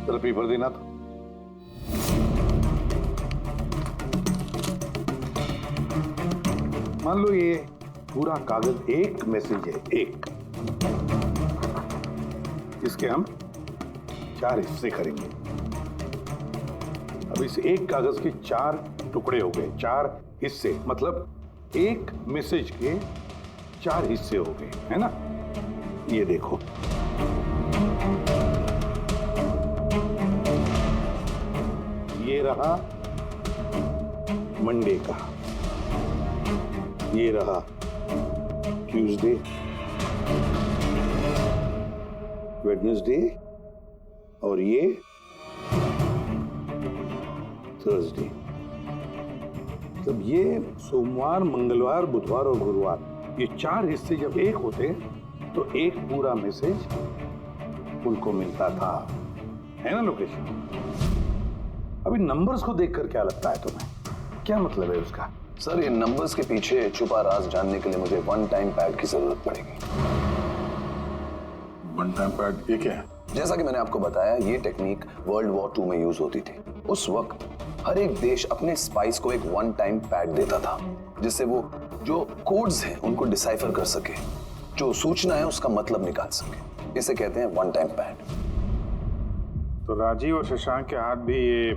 जरा पेपर देना तो। मान लो ये पूरा कागज एक मैसेज है, एक। इसके हम 4 हिस्से करेंगे। अब इस एक कागज के 4 टुकड़े हो गए, 4 हिस्से, मतलब एक मैसेज के 4 हिस्से हो गए, है ना? ये देखो, ये रहा मंडे का, ये रहा ट्यूसडे, वेडनेसडे और ये थर्सडे। तब ये सोमवार, मंगलवार, बुधवार और गुरुवार, ये 4 हिस्से जब एक होते तो एक पूरा मैसेज उनको मिलता था, है ना लोकेश? अभी नंबर्स को देखकर क्या लगता है तुम्हें, क्या मतलब है उसका? सर, ये नंबर्स के पीछे छुपा राज जानने के लिए मुझे वन टाइम पैड की जरूरत पड़ेगी। वन टाइम पैड ये क्या है? जैसा कि मैंने आपको बताया, ये टेक्निक वर्ल्ड वॉर 2 में यूज होती थी। उस वक्त हर एक देश अपने स्पाइस को एक वन टाइम पैड देता था, जिससे वो जो कोड्स हैं उनको डिसाइफर कर सके, जो सूचना है उसका मतलब निकाल सके। इसे कहते हैं वन टाइम पैड। तो राजीव और शशांक के हाथ भी ये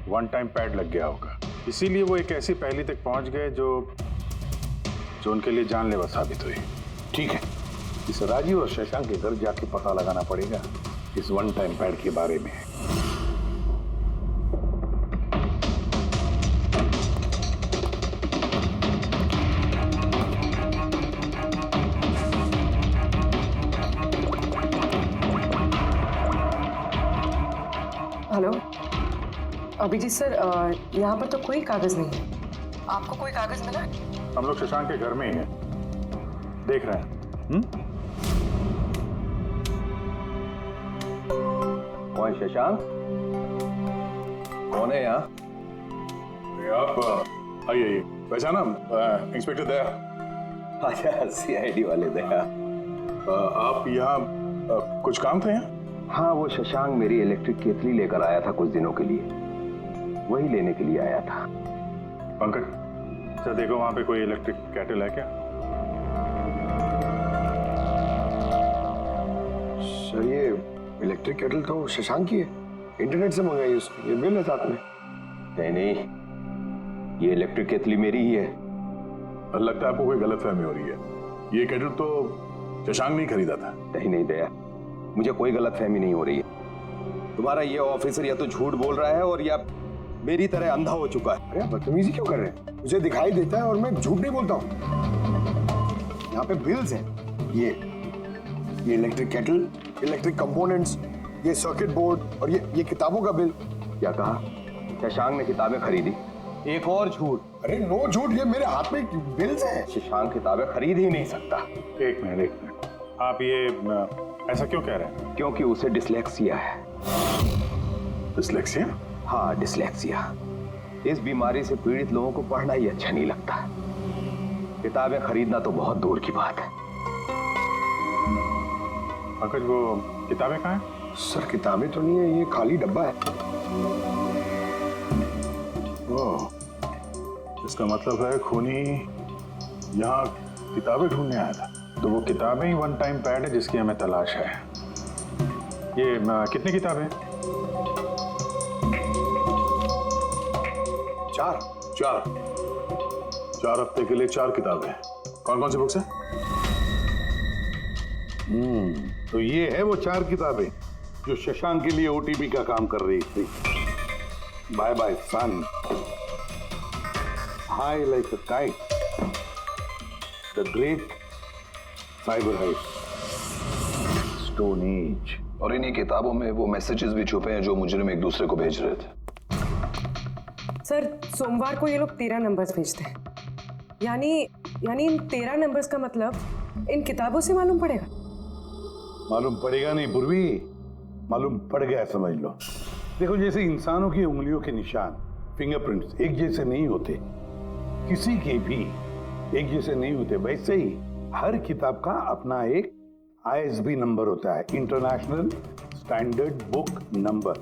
वन टाइम पैड लग गया होगा, इसीलिए वो एक ऐसी पहेली तक पहुंच गए जो उनके लिए जानलेवा साबित हुई। ठीक है, इस राजीव और शशांक के घर जाके पता लगाना पड़ेगा इस वन टाइम पैड के बारे में। हेलो अभिजीत सर, यहाँ पर तो कोई कागज नहीं है। आपको कोई कागज मिला? हम लोग शशांक के घर में ही हैं, देख रहे हैं। कौन शशांक? कौन है यहाँ? आप आइए, पहचाना? इंस्पेक्टर दया। अच्छा, सीआईडी वाले दया। आप यहाँ कुछ काम थे यहाँ? हाँ, वो शशांक मेरी इलेक्ट्रिक केतली लेकर आया था कुछ दिनों के लिए, वही लेने के लिए आया था। पंकज, सर देखो वहाँ पे कोई इलेक्ट्रिक केटल है क्या? सर, ये इलेक्ट्रिक केटल तो शशांक की है, इंटरनेट से मंगाई उसने, ये बिल है साथ में। नहीं, ये इलेक्ट्रिक केतली मेरी ही है। लगता है आपको कोई गलतफहमी हो रही है। ये केटल तो शशांक नहीं खरीदा था। नहीं दया, मुझे कोई गलतफहमी नहीं हो रही है। तुम्हारा ये ऑफिसर या तो झूठ बोल रहा है और या मेरी तरह अंधा हो चुका है। अरे बदतमीजी क्यों कर रहे हैं? मुझे दिखाई देता है और मैं झूठ नहीं बोलता हूँ। यहाँ पे बिल्स हैं, ये इलेक्ट्रिक केटल, इलेक्ट्रिक कंपोनेंट्स, ये सर्किट बोर्ड और ये किताबों का बिल। क्या कहा? शशांक ने किताबें खरीदी? एक और झूठ। अरे नो झूठ, ये मेरे हाथ में बिल्स हैं। शशांक किताबें खरीद ही नहीं सकता। एक मिनट, आप ये ऐसा क्यों कह रहे हैं? क्योंकि उसे डिसलेक्सिया है। डिसलेक्सिया? हाँ, डिसलेक्सिया। इस बीमारी से पीड़ित लोगों को पढ़ना ही अच्छा नहीं लगता। किताबें खरीदना तो बहुत दूर की बात है। पंकज, वो किताबें कहाँ हैं? सर, किताबें तो नहीं है, ये खाली डब्बा है। ओह, इसका मतलब है खूनी यहाँ किताबें ढूंढने आया था। तो वो किताबें ही वन टाइम पैड है जिसकी हमें तलाश है। ये कितनी किताबें? 4 हफ्ते के लिए 4 किताबें। कौन कौन सी बुक्स है? तो ये है वो 4 किताबें जो शशांक के लिए ओटीपी का काम कर रही थी। Bye bye son, high like a kite, the great cyber heist, stone age. और इन्हीं किताबों में वो मैसेजेस भी छुपे हैं जो मुजरिम एक दूसरे को भेज रहे थे। सर, सोमवार को ये लोग 13 नंबर्स भेजते हैं, यानी इन 13 नंबर्स का मतलब इन किताबों से मालूम पड़ेगा। मालूम पड़ेगा नहीं पूर्वी, मालूम पड़ गया समझ लो। देखो, जैसे इंसानों की उंगलियों के निशान, फिंगरप्रिंट्स एक जैसे नहीं होते, किसी के भी एक जैसे नहीं होते, वैसे ही हर किताब का अपना एक ISBN नंबर होता है, इंटरनेशनल स्टैंडर्ड बुक नंबर,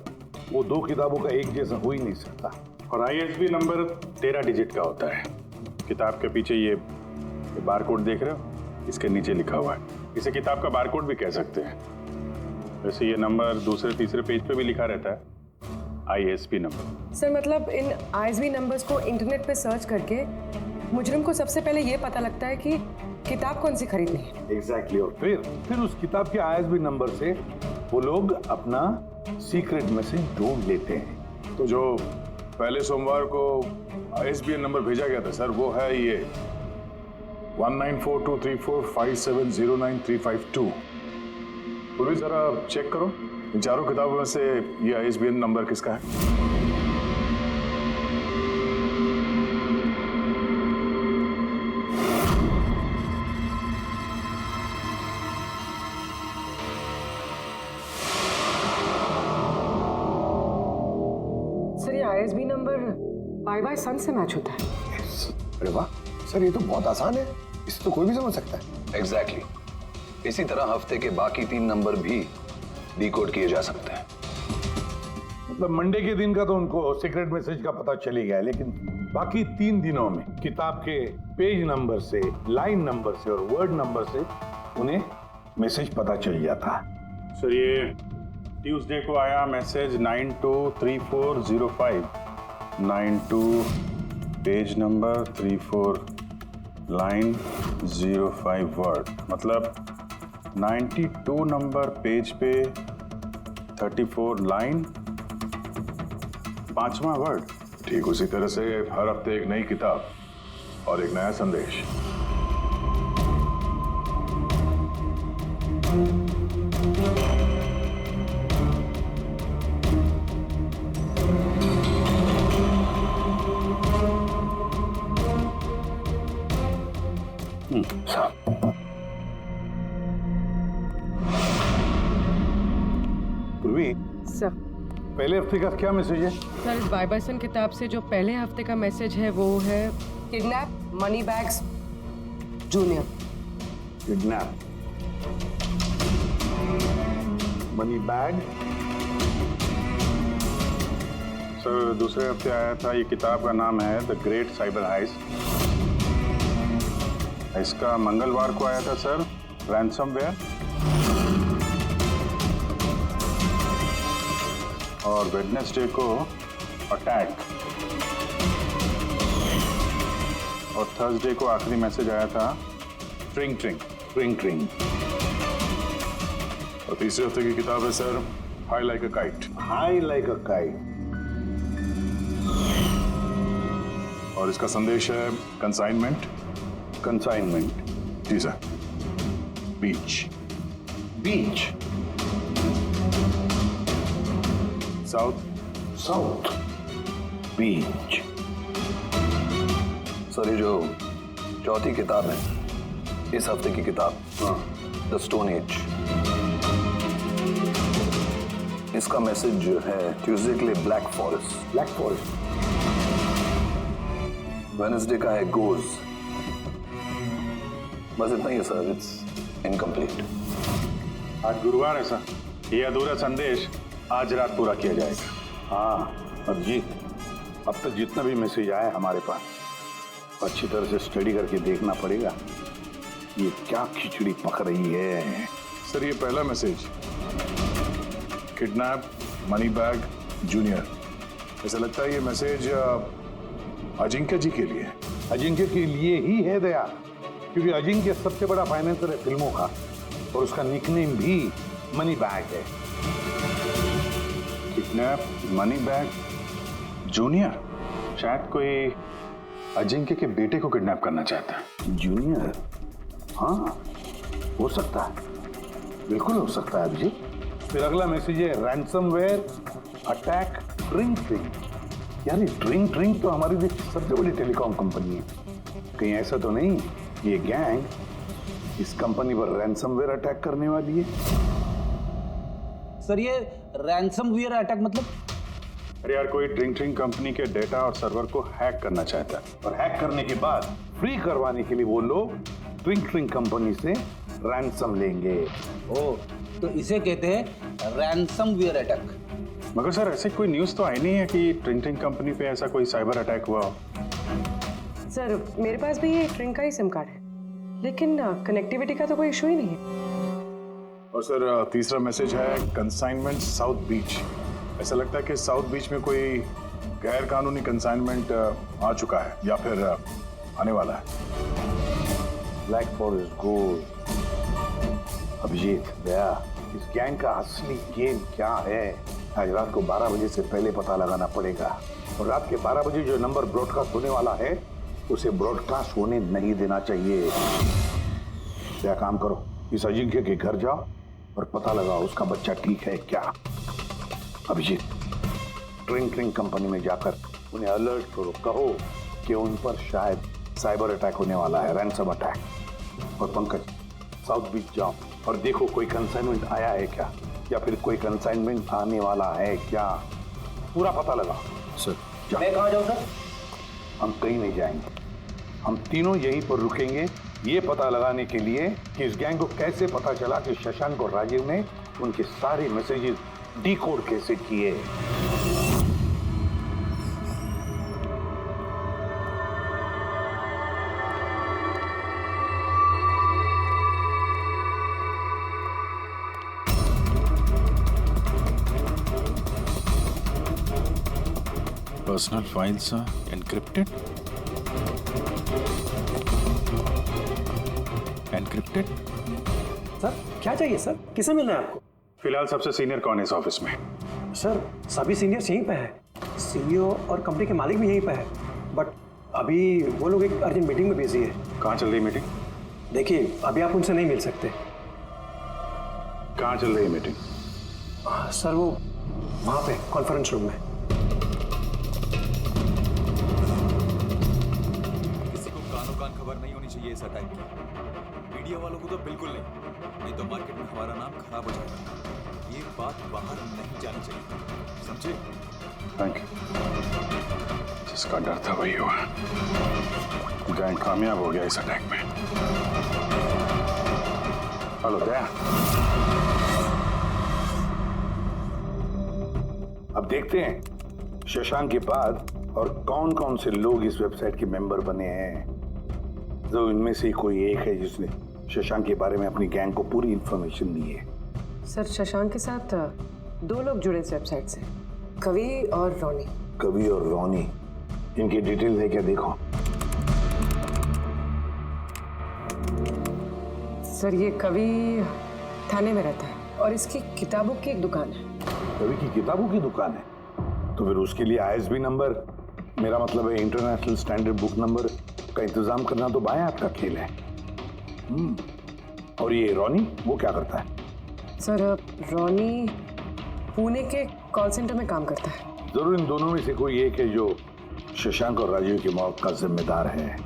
वो दो किताबों का एक जैसा हो ही नहीं सकता। और ISB नंबर 13 डिजिट का होता है। किताब के पीछे ये बारकोड देख रहे हो, इसके नीचे लिखा हुआ है। इसे किताब का बारकोड भी कह सकते हैं। वैसे ये नंबर दूसरे तीसरे पेज पे भी लिखा रहता है, ISB नंबर। सर मतलब इन ISB नंबर्स को इंटरनेट पे सर्च करके मुजरिम को सबसे पहले ये पता लगता है कि किताब कौन सी खरीदनी है। एग्जैक्टली और फिर उस किताब के ISB नंबर से वो लोग अपना सीक्रेट मैसेज ढूंढ लेते हैं। तो जो पहले सोमवार को ISBN नंबर भेजा गया था सर, वो है ये 19423457099352। पूरी जरा चेक करो इन चारों किताबों में से ये ISBN नंबर किसका है। सर ये ISB नंबर बाय सन से मैच होता है। अरे वाह सर, ये तो बहुत आसान है, इसे तो कोई भी समझ सकता है। एग्जैक्टली। इसी तरह हफ्ते के बाकी 3 नंबर भी डिकोड किए जा सकते हैं। मतलब मंडे के दिन का तो उनको सीक्रेट मैसेज का पता चली गया, लेकिन बाकी 3 दिनों में किताब के पेज नंबर से, लाइन नंबर से और वर्ड नंबर से उन्हें मैसेज पता चल जाता है। सर ये ट्यूसडे को आया message 923405, 92 page number 34 line 05 word, मतलब 92 नंबर पेज पे 34 लाइन 5वां वर्ड। ठीक उसी तरह से हर हफ्ते एक नई किताब और एक नया संदेश। पूर्वी, सर पहले हफ्ते का क्या मैसेज है? सर इस बाय सन किताब से जो पहले हफ्ते का मैसेज है वो है kidnap money bags junior. Kidnap money bag. Sir दूसरे हफ्ते आया था, ये किताब का नाम है द ग्रेट साइबर हाइस्ट। इसका मंगलवार को आया था सर रैंसमवेयर, और वेडनेसडे को अटैक, और थर्सडे को आखिरी मैसेज आया था ट्रिंग ट्रिंग ट्रिंग ट्रिंग। और तीसरे हफ्ते की किताब है sir high like a kite. High like a kite. और इसका संदेश है कंसाइनमेंट। कंसाइनमेंट। जी सर। बीच। बीच। साउथ। South Beach. सर ये जो चौथी किताब है, इस हफ्ते की किताब द स्टोन एज, इसका मैसेज जो है ट्यूसडे के लिए black forest, black forest. Wednesday का है गोज। बस इतना ही है सर, इट्स इनकम्प्लीट। आज गुरुवार है सर, ये अधूरा संदेश आज रात पूरा किया जाएगा। हाँ अभिजीत, अब तक जितना भी मैसेज आया है हमारे पास, अच्छी तरह से स्टडी करके देखना पड़ेगा ये क्या खिचड़ी पक रही है। सर ये पहला message, kidnap money bag junior. ऐसा लगता है ये मैसेज अजिंक्य जी के लिए। अजिंक्य के लिए ही है दया, क्योंकि अजिंक्य सबसे बड़ा फाइनेंसर है फिल्मों का, और उसका निकनेम भी मनी बैग है। किडनैप मनी बैग जूनियर, शायद कोई अजिंक्य के बेटे को किडनैप करना चाहता है। जूनियर? हाँ हो सकता है, बिल्कुल हो सकता है अभिजीत। फिर अगला मैसेज है रैंसमवेयर अटैक ट्रिंग ट्रिंग। यार ये ट्रिंग ट्रिंग तो हमारी देश की सबसे बड़ी टेलीकॉम कंपनी है, कहीं ऐसा तो नहीं ये गैंग इस कंपनी पर रैंसमवेयर अटैक करने वाली है? सर ये रैंसमवेयर अटैक मतलब? अरे यार कोई ट्रिंग ट्रिंग कंपनी के डेटा और सर्वर को हैक करना चाहता है, और हैक करने के बाद फ्री करवाने के लिए वो लोग ट्रिंग ट्रिंग कंपनी से रैंसम लेंगे। ओ, तो इसे कहते हैं रैंसमवेयर अटैक। मगर सर ऐसे कोई न्यूज़ तो आई नहीं है कि ट्रिंग कंपनी पे ऐसा कोई साइबर अटैक हुआ हो। सर मेरे पास भी ये ट्रिंग का ही सिम कार्ड है, लेकिन कनेक्टिविटी का तो कोई इशू ही नहीं है। और सर तीसरा मैसेज है कंसाइनमेंट साउथ बीच। ऐसा लगता है कि साउथ बीच में कोई गैर कानूनी कंसाइनमेंट आ चुका है या फिर आने वाला है। Black forest gold. Abhijeet Daya, इस गैंग का असली गेम क्या है आज रात को 12 बजे से पहले पता लगाना पड़ेगा। और रात के 12 बजे जो नंबर ब्रॉडकास्ट होने वाला है उसे ब्रॉडकास्ट होने नहीं देना चाहिए। क्या काम करो, इस अजिंक्य के घर जाओ और पता लगाओ उसका बच्चा ठीक है क्या। अभिजीत, ट्रिंग कंपनी में जाकर उन्हें अलर्ट करो, कहो कि उन पर शायद साइबर अटैक होने वाला है, रैंसम अटैक। और पंकज, साउथ बीच जाओ और देखो कोई कंसाइनमेंट आया है क्या, या फिर कोई कंसाइनमेंट आने वाला है क्या, पूरा पता लगाओ। सर मैं कहाँ जाऊँ सर? हम कहीं नहीं जाएंगे, हम तीनों यहीं पर रुकेंगे ये पता लगाने के लिए कि इस गैंग को कैसे पता चला कि शशांक और राजीव ने उनके सारे मैसेजेस डिकोड कैसे किए। Personal files encrypted. Encrypted. Sir क्या चाहिए सर, किसे मिलना है आपको? फिलहाल सबसे सीनियर कौन है इस ऑफिस में? सर सभी सीनियर्स यहीं पे है, सीईओ और कंपनी के मालिक भी यहीं पे है, बट अभी वो लोग एक अर्जेंट मीटिंग में बिजी है। कहाँ चल रही मीटिंग? देखिए अभी आप उनसे नहीं मिल सकते। कहाँ चल रही है मीटिंग? सर वो वहाँ पे कॉन्फ्रेंस रूम में। किसी को कानो कान खबर नहीं होनी चाहिए इस अटैक की। मीडिया वालों को तो बिल्कुल नहीं तो मार्केट में हमारा नाम खराब हो जाएगा। ये बात बाहर नहीं जानी चाहिए, समझे? Thank you. जिसका डर था वही हुआ। गैंग कामयाब हो गया इस अटैक में। हेलो दया। अब देखते हैं शशांक के बाद और कौन कौन से लोग इस वेबसाइट के मेंबर बने हैं। जो इनमें से कोई एक है जिसने शशांक के बारे में अपनी गैंग को पूरी इंफॉर्मेशन दी है। सर शशांक के साथ 2 लोग जुड़े इस वेबसाइट से, कवि और रोनी। कवि और रोनी, इनकी डिटेल है क्या? देखो सर ये कवि थाने में रहता है और इसकी किताबों की एक दुकान है। कवि की किताबों की दुकान है तो फिर उसके लिए ISB नंबर, मेरा मतलब है इंटरनेशनल स्टैंडर्ड बुक नंबर का इंतजाम करना तो बाएं हाथ का खेल है। और ये रोनी वो क्या करता है? सर रोनी पुणे के कॉल सेंटर में काम करता है। जरूर इन दोनों में से कोई एक है जो शशांक और राजीव की मौत का जिम्मेदार है,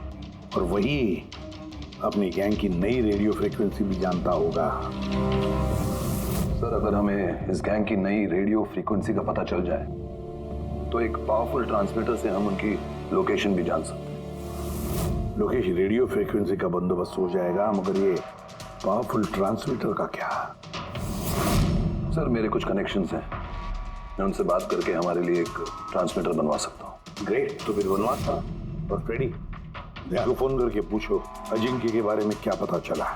और वही अपनी गैंग की नई रेडियो फ्रीक्वेंसी भी जानता होगा। सर अगर हमें इस गैंग की नई रेडियो फ्रीक्वेंसी का पता चल जाए तो एक पावरफुल ट्रांसमीटर से हम उनकी लोकेशन भी जान सकते हैं। लोकेशन रेडियो फ्रीक्वेंसी का बंदोबस्त हो जाएगा, मगर ये पावरफुल ट्रांसमीटर का क्या? सर मेरे कुछ कनेक्शंस हैं, मैं उनसे बात करके हमारे लिए एक ट्रांसमीटर बनवा सकता हूँ। ग्रेट, तो फिर बनवाता। और फ्रेडी, दया को फोन करके पूछो अजिंक्य के बारे में क्या पता चला।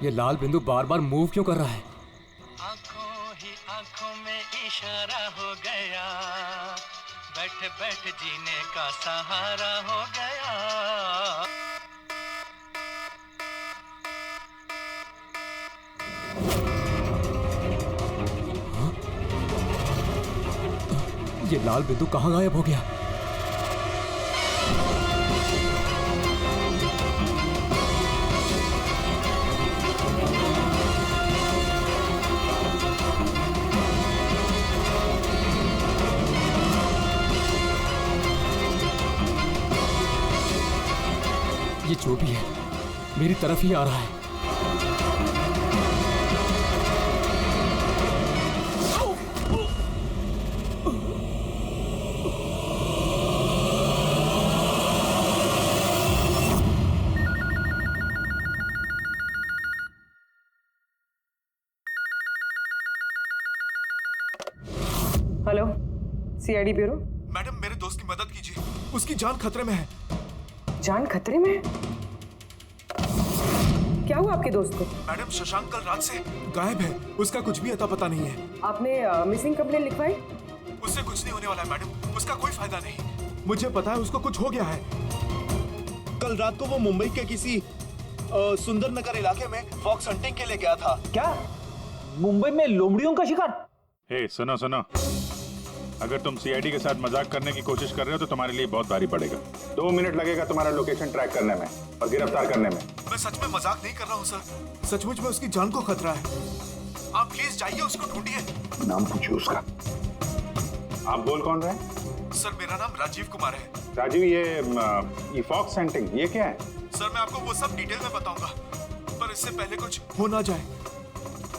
ये लाल बिंदु बार बार मूव क्यों कर रहा है? आंखों ही आंखों में इशारा हो गया, बैठ बैठ जीने का सहारा हो गया। ये लाल बिंदु कहाँ गायब हो गया? ये जो भी है मेरी तरफ ही आ रहा है। Hello, CID bureau. मैडम मेरे दोस्त की मदद कीजिए, उसकी जान खतरे में है। जान खतरे में है? क्या हुआ आपके दोस्त को? मैडम शशांक कल रात से गायब है, उसका कुछ भी अता पता नहीं है। आपने मिसिंग कंप्लेंट लिखवाई? उससे कुछ नहीं होने वाला है मैडम, उसका कोई फायदा नहीं। मुझे पता है उसको कुछ हो गया है। कल रात को वो मुंबई के किसी सुंदर नगर इलाके में फॉक्स हंटिंग के लिए गया था। क्या मुंबई में लोमड़ियों का शिकार? हे सुनो सुनो, अगर तुम सीआईडी के साथ मजाक करने की कोशिश कर रहे हो तो तुम्हारे लिए बहुत भारी पड़ेगा। 2 मिनट लगेगा तुम्हारा लोकेशन ट्रैक करने में और गिरफ्तार करने में। मैं सच में मजाक नहीं कर रहा हूँ सर, सचमुच में उसकी जान को खतरा है। आप प्लीज जाइए, उसको ढूंढिए। नाम पूछिए उसका। आप बोल कौन रहे हैं? सर मेरा नाम राजीव कुमार है। राजीव, ये फॉक्स हंटिंग ये क्या है? सर मैं आपको वो सब डिटेल में बताऊंगा, पर इससे पहले कुछ हो ना जाए।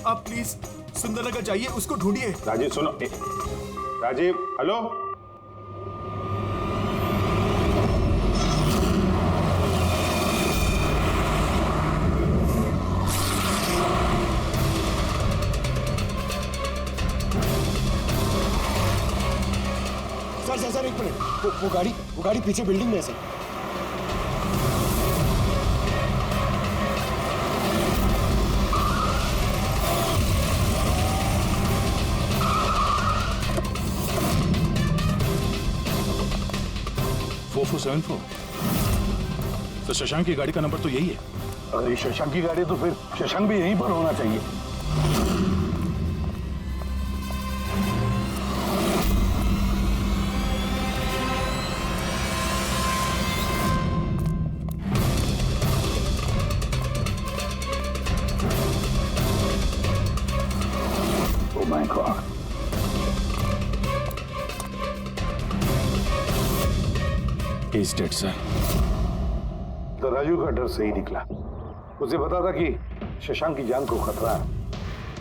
आप प्लीज सुंदरनगर जाइए, उसको ढूंढिए। राजीव सुनो, राजीव हेलो। सर एक मिनट, वो गाड़ी पीछे बिल्डिंग में है सर। तो शशांक की गाड़ी का नंबर तो यही है। अगर ये शशांक की गाड़ी है तो फिर शशांक भी यहीं पर होना चाहिए। Oh my God. He's dead, sir. तो राजू का डर सही निकला। उसे पता था कि शशांक की जान को खतरा है।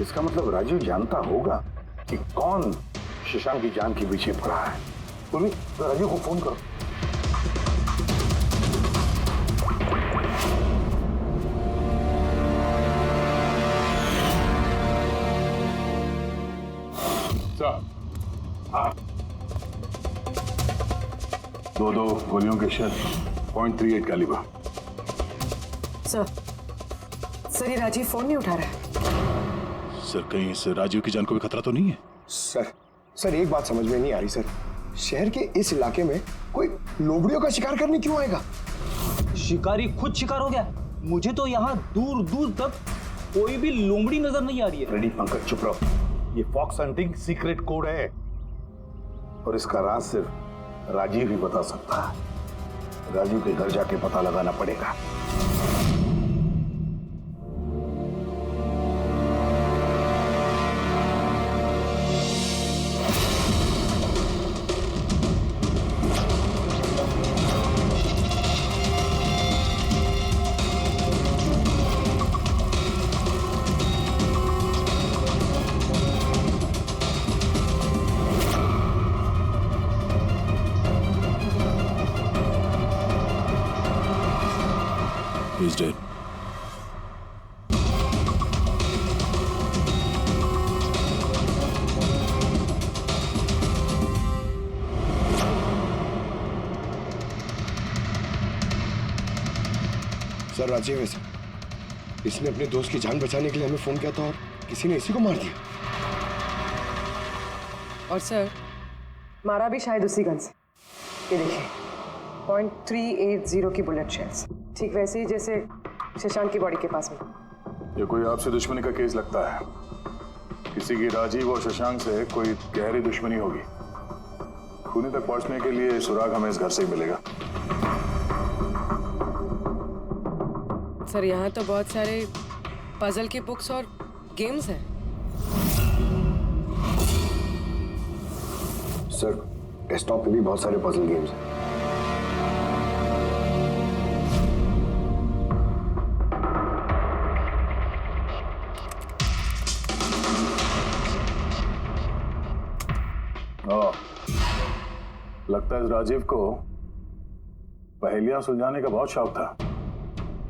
इसका मतलब राजू जानता होगा कि कौन शशांक की जान के पीछे पड़ा है। पूर्वी, तो राजू को फोन करो। दो गोलियों के शेल, .38 कैलिबर। सर ये राजीव फोन नहीं उठा रहा है। सर कहीं इस राजीव की जान को भी खतरा तो नहीं है? सर एक बात समझ में नहीं आ रही सर, शहर के इस इलाके में कोई लोमड़ियों का शिकार करने क्यों आएगा? शिकारी खुद शिकार हो गया। मुझे तो यहाँ दूर दूर तक कोई भी लोमड़ी नजर नहीं आ रही है। रेडी पंकज, चुप रहो। ये फॉक्स हंटिंग सीक्रेट कोड है और इसका राज सिर्फ राजीव ही बता सकता है। राजीव के घर जाके पता लगाना पड़ेगा। He's dead. सर राजीव है सर। इसने अपने दोस्त की जान बचाने के लिए हमें फोन किया था और किसी ने इसी को मार दिया। और सर मारा भी शायद उसी गन से। ये देखिए .380 की बुलेट शेल्स, ठीक वैसे ही जैसे शशांक की बॉडी के पास में। ये कोई आपसे दुश्मनी का केस लगता है। किसी की राजीव और शशांक से कोई गहरी दुश्मनी होगी। खूनी तक पहुंचने के लिए सुराग हमें इस घर से ही मिलेगा। सर यहाँ तो बहुत सारे पजल के बुक्स और गेम्स हैं। सर डेस्कटॉप पे भी बहुत सारे पजल गेम्स हैं। लगता है इस राजीव को पहेलियां सुलझाने का बहुत शौक था।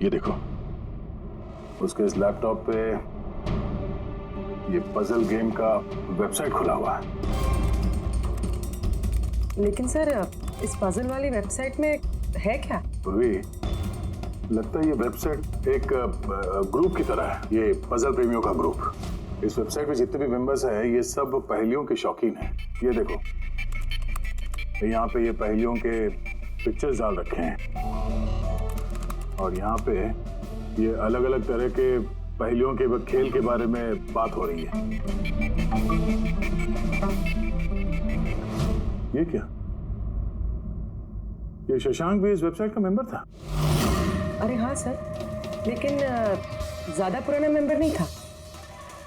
ये देखो, उसके इस लैपटॉप पे ये पजल गेम का वेबसाइट खुला हुआ है। लेकिन सर इस पजल वाली वेबसाइट में है क्या? पूर्वी, लगता है ये वेबसाइट एक ग्रुप की तरह है। ये पजल प्रेमियों का ग्रुप। इस वेबसाइट पे जितने भी मेंबर्स हैं ये सब पहेलियों के शौकीन हैं। ये देखो, यहाँ पे ये पहेलियों के पिक्चर्स डाल रखे हैं और यहाँ पे ये अलग अलग तरह के पहेलियों के खेल के बारे में बात हो रही है। ये क्या? ये शशांक भी इस वेबसाइट का मेंबर था? अरे हाँ सर, लेकिन ज्यादा पुराना मेंबर नहीं था।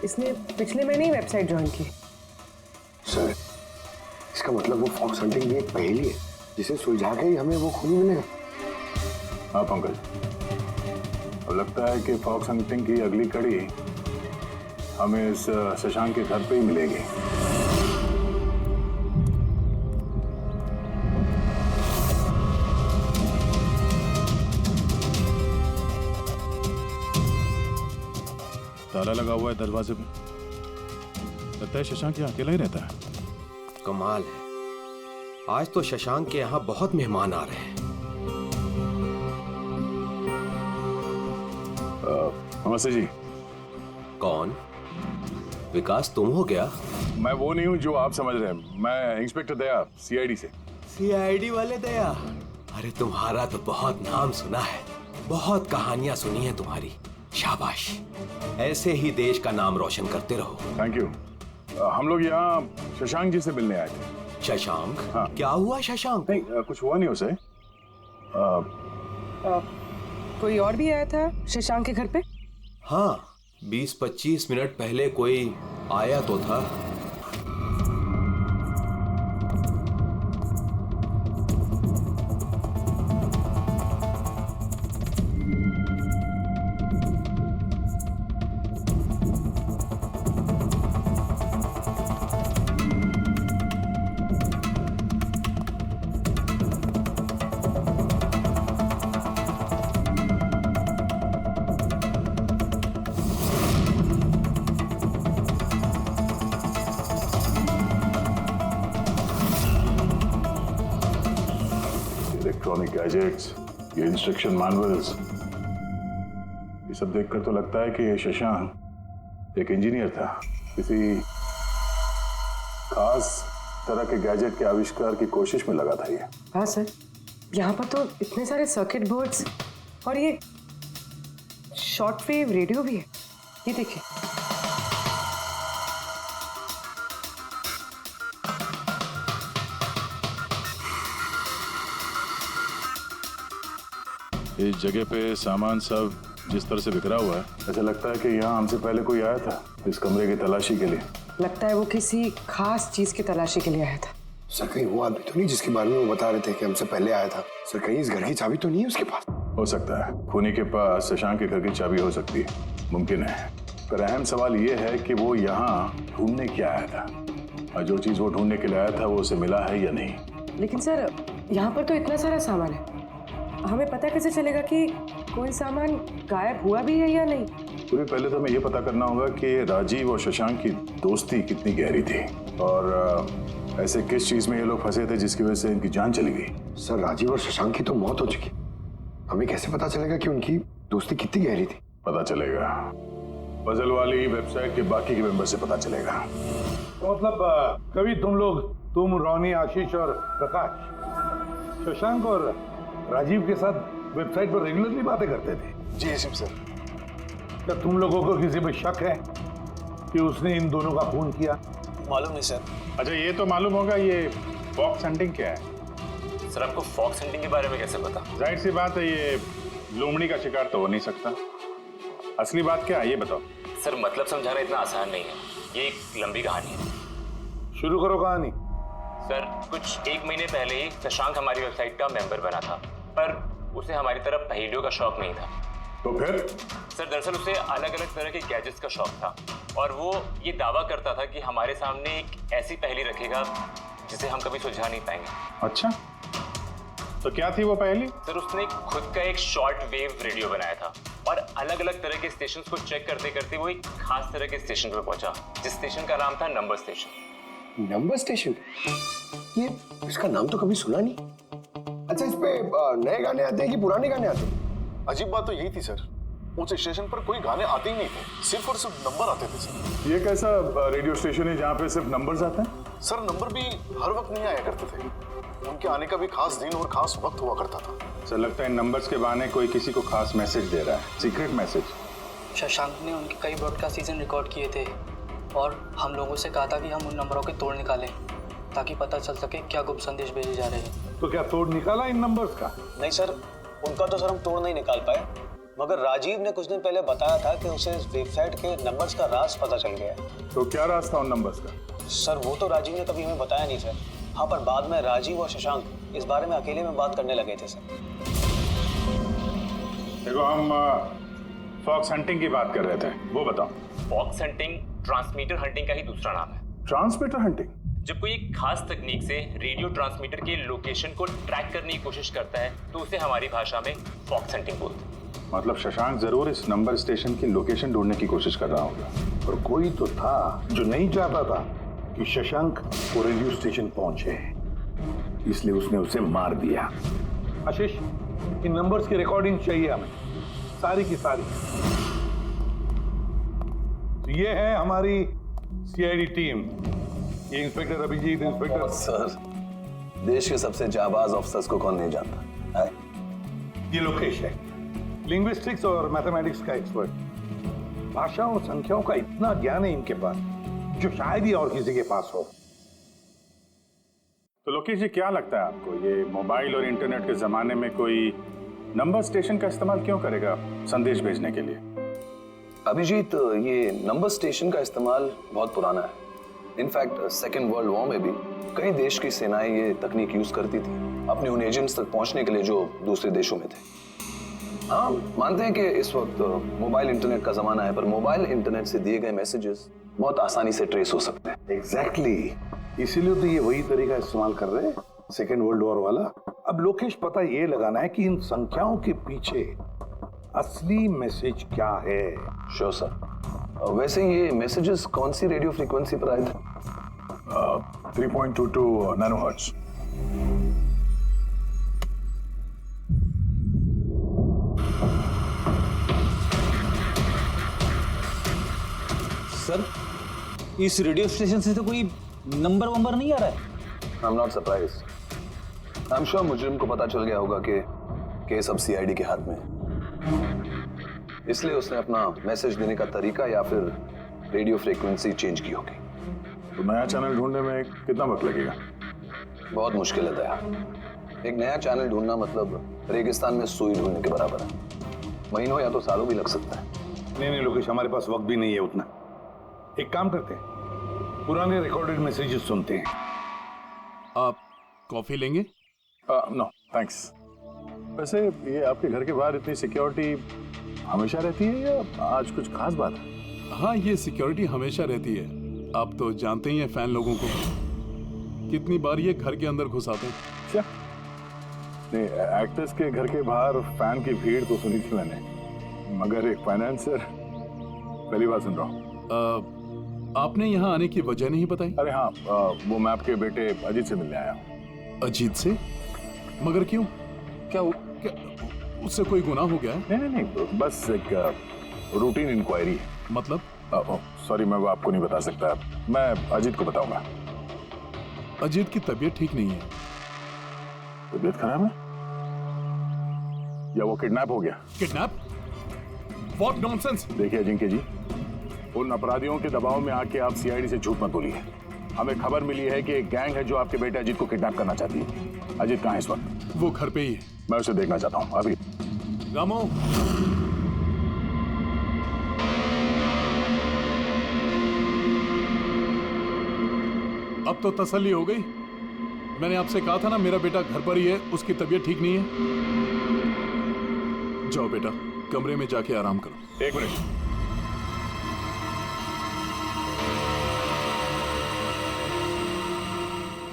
इसने पिछले महीने ही वेबसाइट ज्वाइन की। सर इसका मतलब वो फॉक्स हंटिंग भी एक पहेली है जिसे सुलझा के ही हमें वो खूनी मिलेगा। हाँ पंकज, और लगता है कि फॉक्स हंटिंग की अगली कड़ी हमें इस शशांक के घर पे ही मिलेगी। ताला लगा हुआ है दरवाजे पे। लगता है शशांक यहाँ अकेला ही रहता है। कमाल है, आज तो शशांक के यहाँ बहुत मेहमान आ रहे हैं। नमस्ते जी। कौन? विकास तुम हो क्या? मैं वो नहीं हूँ जो आप समझ रहे हैं। मैं इंस्पेक्टर दया, सीआईडी से। सीआईडी वाले दया? अरे तुम्हारा तो बहुत नाम सुना है, बहुत कहानियां सुनी है तुम्हारी। शाबाश, ऐसे ही देश का नाम रोशन करते रहो। Thank you. हम लोग यहाँ शशांक जी से मिलने आए थे। शशांक? हाँ। क्या हुआ शशांक? नहीं, कुछ हुआ नहीं उसे। कोई और भी आया था शशांक के घर पे? हाँ, 20-25 मिनट पहले कोई आया तो था। इलेक्ट्रॉनिक गैजेट्स, ये इंस्ट्रक्शन मैनुअल्स, ये सब देखकर तो लगता है कि ये शशांक एक इंजीनियर था। किसी खास तरह के गैजेट के आविष्कार की कोशिश में लगा था ये। हाँ सर, यहाँ पर तो इतने सारे सर्किट बोर्ड्स और ये शॉर्ट वेव रेडियो भी है। ये देखिए। इस जगह पे सामान सब जिस तरह से बिखरा हुआ है, ऐसा लगता है कि यहाँ हमसे पहले कोई आया था इस कमरे की तलाशी के लिए। लगता है वो किसी खास चीज की तलाशी के लिए आया था। सर कहीं वो आदमी तो नहीं जिसके बारे में वो बता रहे थे कि हमसे पहले आया था? सर कहीं इस घर की चाबी तो नहीं है उसके पास? हो सकता है खूनी के पास शशांक के घर की चाबी हो सकती है, मुमकिन है। पर अहम सवाल ये है कि वो यहाँ ढूंढने क्या आया था, और जो चीज वो ढूंढने के लिए आया था वो उसे मिला है या नहीं। लेकिन सर यहाँ पर तो इतना सारा सामान है, हमें पता कैसे चलेगा कि कोई सामान गायब हुआ भी है या नहीं? पूरी पहले तो हमें ये पता करना होगा कि राजीव और शशांक की दोस्ती कितनी गहरी थी, और ऐसे किस चीज में ये लोग फंसे थे जिसकी वजह से इनकी जान चली गई। सर राजीव और शशांक की तो मौत हो चुकी, हमें कैसे पता चलेगा कि उनकी दोस्ती कितनी गहरी थी? पता चलेगा। पजल वाली वेबसाइट के बाकी के मेंबर से पता चलेगा। तो मतलब कभी तुम रोनी, आशीष और प्रकाश शशांक और राजीव के साथ वेबसाइट पर रेगुलरली बातें करते थे? जी एसीपी सर। क्या तुम लोगों को किसी पे शक है कि उसने इन दोनों का खून किया? मालूम नहीं सर। अच्छा, ये तो मालूम होगा, ये फॉक्स हंटिंग क्या है? सर आपको फॉक्स हंटिंग के बारे में कैसे पता? जाहिर सी बात है, ये लोमड़ी का शिकार तो हो नहीं सकता। असली बात क्या है ये बताओ। सर मतलब समझाना इतना आसान नहीं है, ये एक लंबी कहानी है। शुरू करो कहानी। सर कुछ 1 महीने पहले ही शशांक हमारी वेबसाइट का मेंबर बना था, पर उसे हमारी तरफ पहेलियों का शौक नहीं था। तो फिर? सर दरअसल उसे अलग अलग तरह के गैजेट्स का शौक था और वो ये दावा करता था कि हमारे सामने एक ऐसी पहेली रखेगा जिसे हम कभी सुलझा नहीं पाएंगे। अच्छा, तो क्या थी वो पहेली? सर उसने खुद का एक शॉर्ट वेव रेडियो बनाया था और अलग अलग तरह के स्टेशंस को चेक करते करते वो एक खास तरह के स्टेशन पर पहुंचा, जिस स्टेशन का नाम था नंबर स्टेशन। Number station? ये इसका नाम तो कभी सुना नहीं। अच्छा, इस पे नए गाने आते हैं कि पुराने गाने आते हैं? अजीब बात तो यही थी सर, उस स्टेशन पर कोई गाने आते ही नहीं थे, सिर्फ और सिर्फ नंबर आते थे सर। ये कैसा रेडियो स्टेशन है जहाँ पे सिर्फ नंबर्स आते हैं? सर नंबर भी हर वक्त नहीं आया करते थे, उनके आने का भी खास दिन और खास वक्त हुआ करता था। सर लगता है इन नंबर्स के बहाने कोई किसी को खास मैसेज दे रहा है, सीक्रेट मैसेज। शशांक ने उनके कई ब्रॉडकास्ट सीजन रिकॉर्ड किए थे और हम लोगों से कहा था कि हम उन नंबरों के तोड़ निकालें ताकि पता चल सके क्या गुप्त संदेश भेजे जा रहे हैं। तो क्या तोड़ निकाला इन नंबर्स का? नहीं सर, उनका तो सर हम तोड़ नहीं निकाल पाए, मगर राजीव ने कुछ दिन पहले बताया था कि उसे इस वेबसाइट के नंबर्स का राज पता चल गया है। तो क्या राज था उन नंबर्स का? सर वो तो राजीव ने कभी हमें बताया नहीं सर। हाँ, पर बाद में राजीव और शशांक इस बारे में अकेले में बात करने लगे थे सर। देखो, हम फॉक्स हंटिंग की बात कर रहे थे, वो बताओ। फॉक्स हंटिंग ट्रांसमीटर हंटिंग का ही दूसरा नाम है। Transmitter hunting? जब कोई एक खास तकनीक से रेडियो ट्रांसमीटर के लोकेशन को ट्रैक करने की कोशिश करता है तो उसे हमारी भाषा में फॉक्स हंटिंग बोलते हैं। मतलब शशांक जरूर इस नंबर स्टेशन की लोकेशन ढूंढने की कोशिश कर रहा होगा। और कोई तो था जो नहीं चाहता था कि शशांक को रेडियो स्टेशन पहुंचे, इसलिए उसने उसे मार दिया। आशीष, इन नंबर्स की रिकॉर्डिंग चाहिए हमें, सारी की सारी। तो ये है हमारी सीआईडी टीम। ये इंस्पेक्टर अभिजीत, इंस्पेक्टर। सर, देश के सबसे जाबाज ऑफिसर्स को कौन नहीं जानता है? ये लोकेश है, लिंग्विस्टिक्स और मैथमेटिक्स का एक्सपर्ट। भाषा और संख्याओं का इतना ज्ञान है इनके पास जो शायद ही और किसी के पास हो। तो लोकेश जी, क्या लगता है आपको, ये मोबाइल और इंटरनेट के जमाने में कोई नंबर स्टेशन का इस्तेमाल क्यों करेगा संदेश भेजने के लिए? अभिजीत, ये नंबर स्टेशन का इस्तेमाल बहुत पुराना है। इनफैक्ट सेकेंड वर्ल्ड वॉर में भी कई देश की सेनाएं ये तकनीक यूज करती थी अपने उन एजेंट्स तक पहुंचने के लिए जो दूसरे देशों में थे। हाँ, मानते हैं कि इस वक्त मोबाइल इंटरनेट का जमाना है, पर मोबाइल इंटरनेट से दिए गए मैसेजेस बहुत आसानी से ट्रेस हो सकते हैं। एग्जैक्टली, इसीलिए तो ये वही तरीका इस्तेमाल कर रहे हैं, सेकेंड वर्ल्ड वॉर वाला। अब लोकेश, पता ये लगाना है कि इन संख्याओं के पीछे असली मैसेज क्या है। Sure sir. वैसे ये मैसेजेस कौन सी रेडियो फ्रीक्वेंसी पर आए थे? 3.22 नैनोहर्ट्ज। सर, इस रेडियो स्टेशन से तो कोई नंबर वंबर नहीं आ रहा है। I am not surprised. I am sure मुजरिम को पता चल गया होगा कि केस अब सीआईडी के हाथ में है, इसलिए उसने अपना मैसेज देने का तरीका या फिर रेडियो फ्रीक्वेंसी चेंज की होगी। तो नया चैनल ढूंढने में कितना वक्त लगेगा? बहुत मुश्किल है दया। एक नया चैनल ढूंढना मतलब रेगिस्तान में सुई ढूंढने के बराबर है। महीनों या तो सालों भी लग सकता है। नहीं लोकेश, हमारे पास वक्त भी नहीं है उतना। एक काम करते हैं, पुराने रिकॉर्डेड मैसेजेस सुनते हैं। आप कॉफी लेंगे? No thanks. वैसे ये आपके घर के बाहर इतनी सिक्योरिटी हमेशा रहती है या आज कुछ खास बात है? हाँ, ये सिक्योरिटी हमेशा रहती है। आप तो जानते ही हैं फैन लोगों को, कितनी बार ये घर के अंदर घुस आते हैं। क्या? नहीं, एक्टर्स के घर के बाहर फैन की भीड़ तो सुनी थी मैंने, मगर एक फाइनेंसर पहली बार सुन रहा हूँ। आपने यहाँ आने की वजह नहीं बताई? अरे हाँ, वो मैं आपके बेटे अजीत से मिलने आया हूँ। अजीत से? मगर क्यों? क्या उससे कोई गुनाह हो गया है? नहीं, बस एक रूटीन इंक्वायरी है। मतलब? सॉरी, मैं वो आपको नहीं बता सकता, मैं अजीत को बताऊंगा। अजीत की तबीयत ठीक नहीं है। तबीयत खराब है या वो किडनैप हो गया? किडनैप? What nonsense! देखिए अजिंक्य जी, उन अपराधियों के दबाव में आके आप सीआईडी से झूठ मत बोलिए। हमें खबर मिली है कि एक गैंग है जो आपके बेटे अजीत को किडनैप करना चाहती है। अजीत कहाँ है इस वक्त? वो घर पे ही है। मैं उसे देखना चाहता हूँ अभी। रामो, अब तो तसल्ली हो गई। मैंने आपसे कहा था ना मेरा बेटा घर पर ही है, उसकी तबीयत ठीक नहीं है। जाओ बेटा, कमरे में जाके आराम करो। एक मिनट,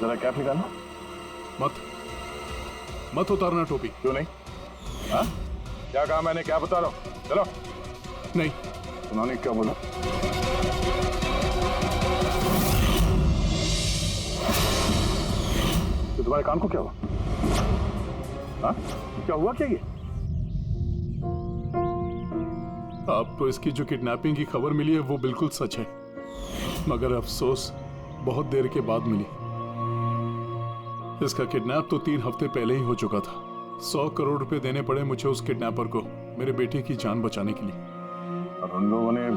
जरा कैप निकालना। मत उतारना टोपी। क्यों नहीं? हाँ, क्या कहा मैंने? क्या बता रहा हूँ? चलो। नहीं। उन्होंने क्या बोला? तो तुम्हारे कान को क्या हुआ? हाँ, क्या हुआ क्या ये? आपको इसकी जो किडनैपिंग की खबर मिली है वो बिल्कुल सच है, मगर अफसोस बहुत देर के बाद मिली। इसका किडनैप तो 3 हफ्ते पहले ही हो चुका था। 100 करोड़ रुपए देने पड़े मुझे उस किडनैपर को मेरे बेटे की जान बचाने के लिए। और उन लोगों ने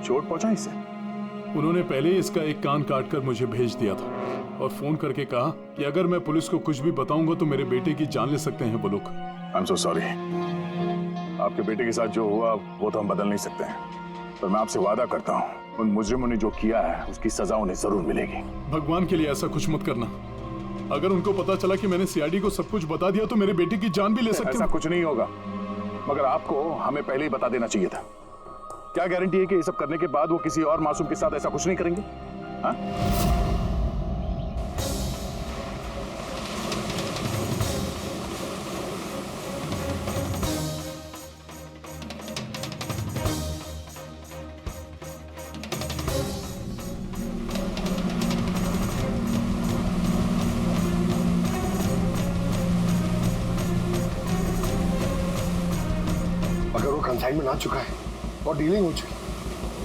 चोट पहुंचाई इसे? उन्होंने पहले ही इसका एक कान काट कर मुझे भेज दिया था और फोन करके कहा कि अगर मैं पुलिस को कुछ भी बताऊंगा तो मेरे बेटे की जान ले सकते हैं वो लोग। I am so sorry. आपके बेटे के साथ जो हुआ वो तो हम बदल नहीं सकते हैं, पर मैं आपसे वादा करता हूँ उन मुजरिमों ने जो किया है उसकी सजा उन्हें जरूर मिलेगी। भगवान के लिए ऐसा कुछ मत करना। अगर उनको पता चला कि मैंने सीआईडी को सब कुछ बता दिया तो मेरे बेटे की जान भी ले सकते हैं। ऐसा कुछ नहीं होगा, मगर आपको हमें पहले ही बता देना चाहिए था। क्या गारंटी है कि ये सब करने के बाद वो किसी और मासूम के साथ ऐसा कुछ नहीं करेंगे? हाँ? अगर वो कंसाइनमेंट आ चुका है और डीलिंग हो चुकी,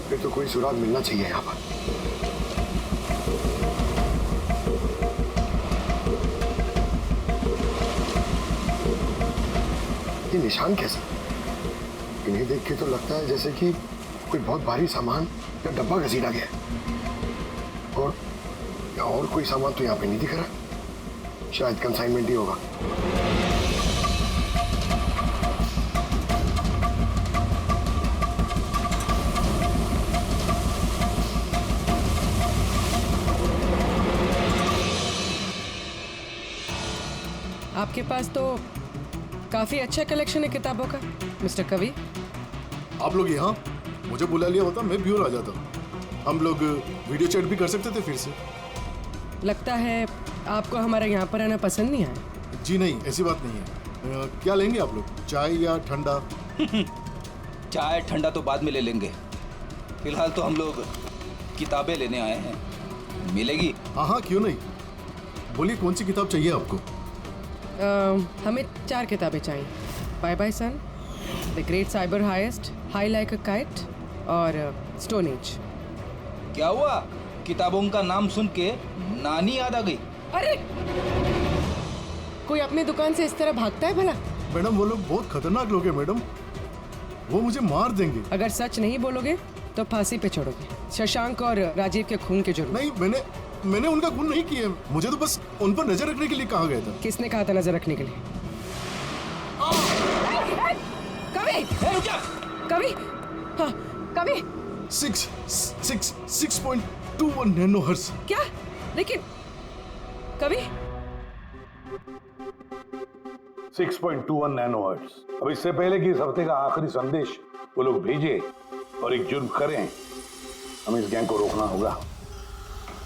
फिर तो कोई सुराग मिलना चाहिए यहाँ पर। ये निशान कैसे? इन्हें देख के तो लगता है जैसे कि कोई बहुत भारी सामान या डब्बा घसीटा गया है। और कोई सामान तो यहाँ पे नहीं दिख रहा। शायद कंसाइनमेंट ही होगा। आपके पास तो काफी अच्छा कलेक्शन है किताबों का मिस्टर कवि। आप लोग यहाँ मुझे बुला लिया होता मैं ब्यूर आ जाता। हम लोग वीडियो चैट भी कर सकते थे फिर से। लगता है आपको हमारा यहाँ पर आना पसंद नहीं आया। जी नहीं, ऐसी बात नहीं है। क्या लेंगे आप लोग, चाय या ठंडा? चाय ठंडा तो बाद में ले लेंगे, फिलहाल तो हम लोग किताबें लेने आए हैं। मिलेगी? हाँ हाँ, क्यों नहीं। बोलिए कौन सी किताब चाहिए आपको? हमें 4 किताबें चाहिए। Bye bye son, the great cyber heist, high like a kite और स्टोन एज। क्या हुआ? किताबों का नाम सुन के नानी याद आ गई? अरे कोई अपनी दुकान से इस तरह भागता है भला? मैडम वो लोग बहुत खतरनाक लोग हैं मैडम, वो मुझे मार देंगे। अगर सच नहीं बोलोगे तो फांसी पे छोड़ोगे। शशांक और राजीव के खून के जुर्म। नहीं, मैंने उनका खून नहीं किया, मुझे तो बस उन पर नजर रखने के लिए कहा गया था। किसने कहा था नजर रखने के लिए? कवि! कवि! हाँ, कवि! 6.21 नैनोहर्ट्ज। क्या? लेकिन कवि 6.21 नैनोहर्ट्ज। अब इससे पहले कि इस हफ्ते का आखिरी संदेश वो लोग भेजे और एक जुर्म करें, हमें इस गैंग को रोकना होगा।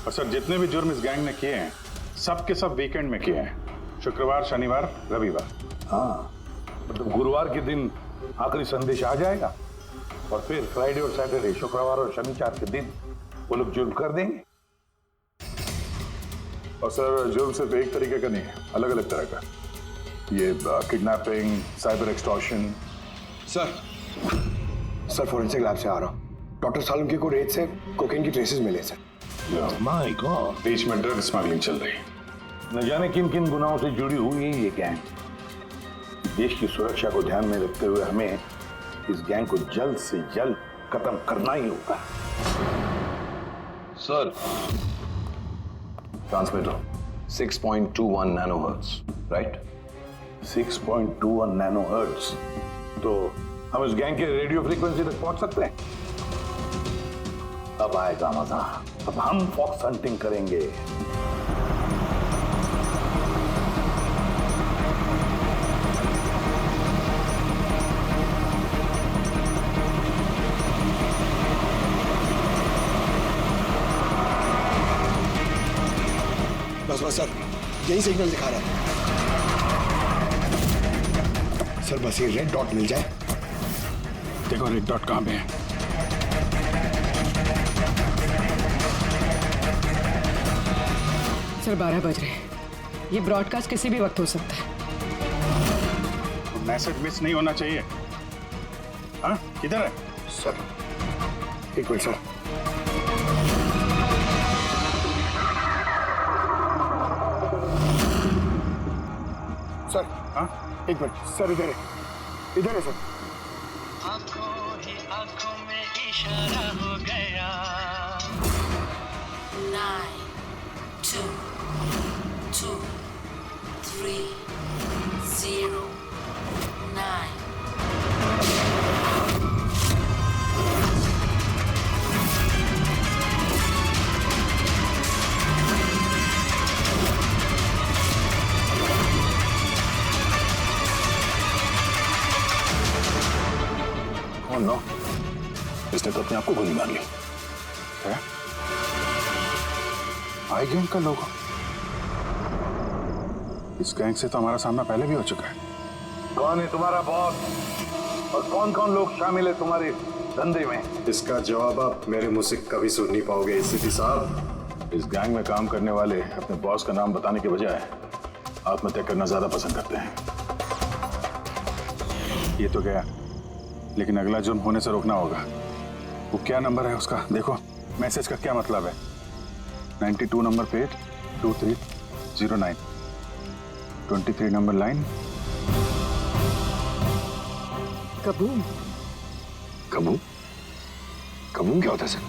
और सर, जितने भी जुर्म इस गैंग ने किए हैं सब के सब वीकेंड में किए हैं। शुक्रवार, शनिवार, रविवार। हाँ, मतलब गुरुवार के दिन आखिरी संदेश आ जाएगा और फिर फ्राइडे और सैटरडे, शुक्रवार और शनिवार के दिन वो लोग जुर्म कर देंगे। और सर, जुर्म सिर्फ एक तरीके का नहीं है, अलग अलग तरह का। ये kidnapping, cyber extortion. Sir, sir forensic lab से आ रहा हूँ। डॉक्टर सालुंके को रेत से कोकेन की ट्रेसेस मिले सर। माय गॉड, बीच में ड्रग स्मगलिंग चल रही। न जाने किन किन गुनाहों से जुड़ी हुई है ये गैंग। देश की सुरक्षा को ध्यान में रखते हुए हमें इस गैंग को जल्द से जल्द खत्म करना ही होगा। Sir, transmitter 6.21 nanohertz, right? 6.21 nanohertz. तो हम इस गैंग के रेडियो फ्रीक्वेंसी तक पहुंच सकते हैं। अब आएगा मजा। अब हम फॉक्स हंटिंग करेंगे। बस बस सर, यही सिग्नल दिखा रहा है सर। बस ये रेड डॉट मिल जाए। देखो रेड डॉट कहां पे है। सर 12 बज रहे हैं। ये ब्रॉडकास्ट किसी भी वक्त हो सकता है। मैसेज मिस नहीं होना चाहिए। हाँ, किधर है सर? एक मिनट सर। सर हाँ, एक मिनट सर, इधर है, इधर है सर। आंखों ही आंखों में इशारा हो गया। 9, 2, 2, 3, 0, 9. Oh no, इसने तो अपने आप को गोली मार ली। है? आई गैंग का लोगो। इस गैंग से तो हमारा सामना पहले भी हो चुका है। कौन है तुम्हारा बॉस और कौन कौन लोग शामिल है तुम्हारे धंधे में? इसका जवाब आप मेरे मुंह से कभी सुन नहीं पाओगे एसीपी साहब। इस गैंग में काम करने वाले अपने बॉस का नाम बताने के बजाय आत्महत्या करना ज्यादा पसंद करते हैं। ये तो गया, लेकिन अगला जुर्म होने से रोकना होगा। वो क्या नंबर है उसका देखो। मैसेज का क्या मतलब है? 92 number page 2309, 23 number line. Kaboom. Kaboom? Kaboom क्या होता है सर?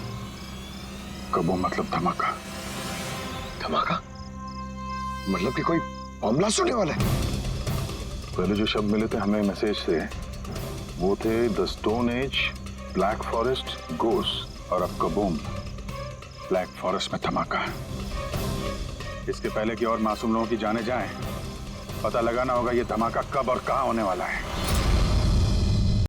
कबूम मतलब धमाका। धमाका मतलब कि कोई बम ब्लास्ट होने वाला है? पहले जो शब्द मिले थे हमें मैसेज से वो थे the stone age, black forest, ghost, और अब कबूम, ब्लैक फॉरेस्ट में धमाका। इसके पहले कि और मासूम लोगों की जाने जाएं, पता लगाना होगा ये धमाका कब और कहां होने वाला है।